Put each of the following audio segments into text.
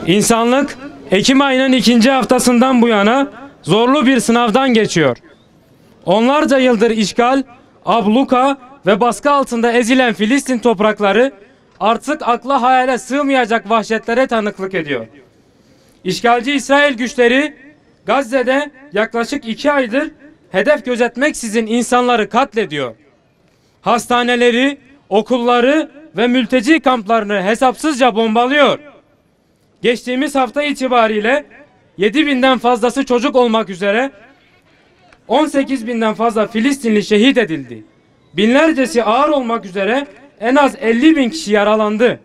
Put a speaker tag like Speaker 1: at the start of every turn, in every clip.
Speaker 1: İnsanlık Ekim ayının 2. haftasından bu yana zorlu bir sınavdan geçiyor. Onlarca yıldır işgal, abluka ve baskı altında ezilen Filistin toprakları artık akla hayale sığmayacak vahşetlere tanıklık ediyor. İşgalci İsrail güçleri Gazze'de yaklaşık 2 aydır hedef gözetmeksizin insanları katlediyor. Hastaneleri, okulları ve mülteci kamplarını hesapsızca bombalıyor. Geçtiğimiz hafta itibariyle 7.000'den fazlası çocuk olmak üzere 18.000'den fazla Filistinli şehit edildi. Binlercesi ağır olmak üzere en az 50.000 kişi yaralandı.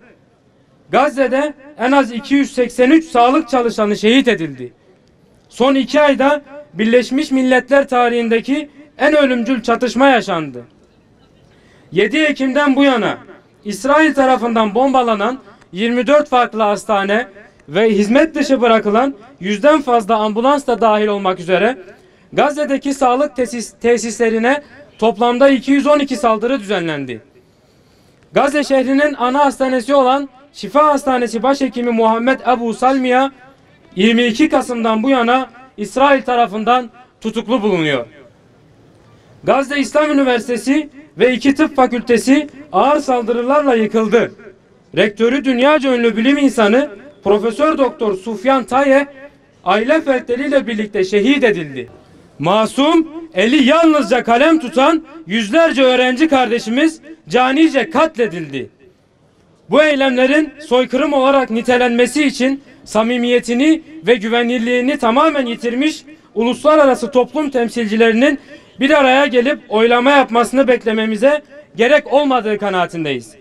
Speaker 1: Gazze'de en az 283 sağlık çalışanı şehit edildi. Son 2 ayda Birleşmiş Milletler tarihindeki en ölümcül çatışma yaşandı. 7 Ekim'den bu yana İsrail tarafından bombalanan 24 farklı hastane ve hizmet dışı bırakılan 100'den fazla ambulans da dahil olmak üzere Gazze'deki sağlık tesislerine toplamda 212 saldırı düzenlendi. Gazze şehrinin ana hastanesi olan Şifa Hastanesi Başhekimi Muhammed Ebu Salmiya 22 Kasım'dan bu yana İsrail tarafından tutuklu bulunuyor. Gazze İslam Üniversitesi ve 2 tıp fakültesi ağır saldırılarla yıkıldı. Rektörü dünyaca ünlü bilim insanı Profesör Doktor Sufyan Taye aile fertleriyle birlikte şehit edildi. Masum, eli yalnızca kalem tutan yüzlerce öğrenci kardeşimiz canice katledildi. Bu eylemlerin soykırım olarak nitelenmesi için samimiyetini ve güvenilirliğini tamamen yitirmiş uluslararası toplum temsilcilerinin bir araya gelip oylama yapmasını beklememize gerek olmadığı kanaatindeyiz.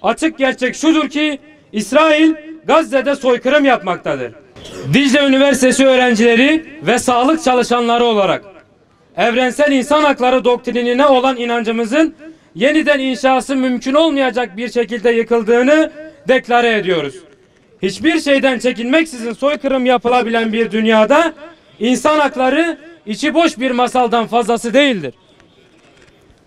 Speaker 1: Açık gerçek şudur ki İsrail Gazze'de soykırım yapmaktadır. Dicle Üniversitesi öğrencileri ve sağlık çalışanları olarak evrensel insan hakları doktrinine olan inancımızın yeniden inşası mümkün olmayacak bir şekilde yıkıldığını deklare ediyoruz. Hiçbir şeyden çekinmeksizin soykırım yapılabilen bir dünyada insan hakları içi boş bir masaldan fazlası değildir.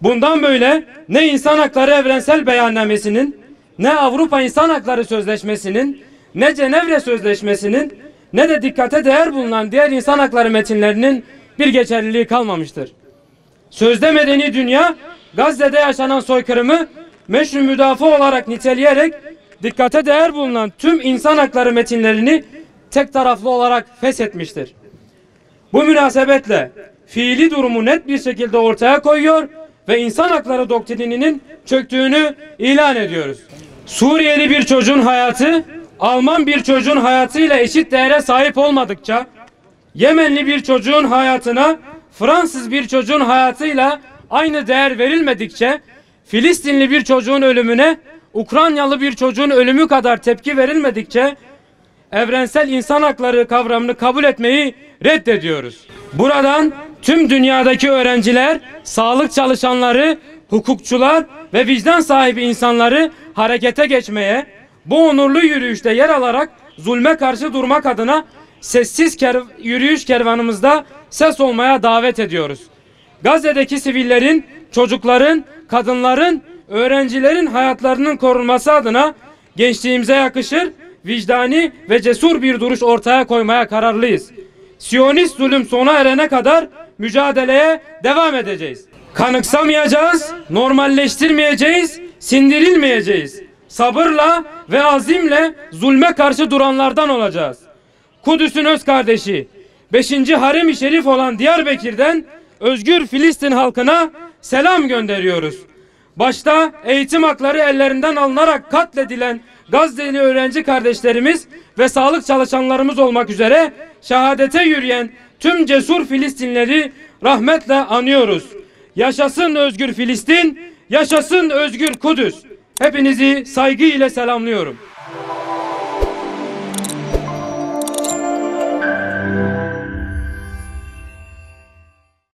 Speaker 1: Bundan böyle ne İnsan Hakları Evrensel Beyannamesi'nin, ne Avrupa İnsan Hakları Sözleşmesi'nin, ne Cenevre Sözleşmesi'nin, ne de dikkate değer bulunan diğer insan hakları metinlerinin bir geçerliliği kalmamıştır. Sözde medeni dünya, Gazze'de yaşanan soykırımı meşru müdafaa olarak niteleyerek dikkate değer bulunan tüm insan hakları metinlerini tek taraflı olarak feshetmiştir. Bu münasebetle fiili durumu net bir şekilde ortaya koyuyor ve insan hakları doktrininin çöktüğünü ilan ediyoruz. Suriyeli bir çocuğun hayatı, Alman bir çocuğun hayatıyla eşit değere sahip olmadıkça, Yemenli bir çocuğun hayatına Fransız bir çocuğun hayatıyla aynı değer verilmedikçe, Filistinli bir çocuğun ölümüne Ukraynalı bir çocuğun ölümü kadar tepki verilmedikçe evrensel insan hakları kavramını kabul etmeyi reddediyoruz. Buradan tüm dünyadaki öğrenciler, sağlık çalışanları, hukukçular ve vicdan sahibi insanları harekete geçmeye, bu onurlu yürüyüşte yer alarak zulme karşı durmak adına sessiz yürüyüş kervanımızda ses olmaya davet ediyoruz. Gazze'deki sivillerin, çocukların, kadınların, öğrencilerin hayatlarının korunması adına gençliğimize yakışır, vicdani ve cesur bir duruş ortaya koymaya kararlıyız. Siyonist zulüm sona erene kadar mücadeleye devam edeceğiz. Kanıksamayacağız, normalleştirmeyeceğiz, sindirilmeyeceğiz. Sabırla ve azimle zulme karşı duranlardan olacağız. Kudüs'ün öz kardeşi, 5. Harem-i Şerif olan Diyarbakır'dan özgür Filistin halkına selam gönderiyoruz. Başta eğitim hakları ellerinden alınarak katledilen Gazze'li öğrenci kardeşlerimiz ve sağlık çalışanlarımız olmak üzere şehadete yürüyen tüm cesur Filistinleri rahmetle anıyoruz. Yaşasın özgür Filistin, yaşasın özgür Kudüs. Hepinizi saygıyla selamlıyorum.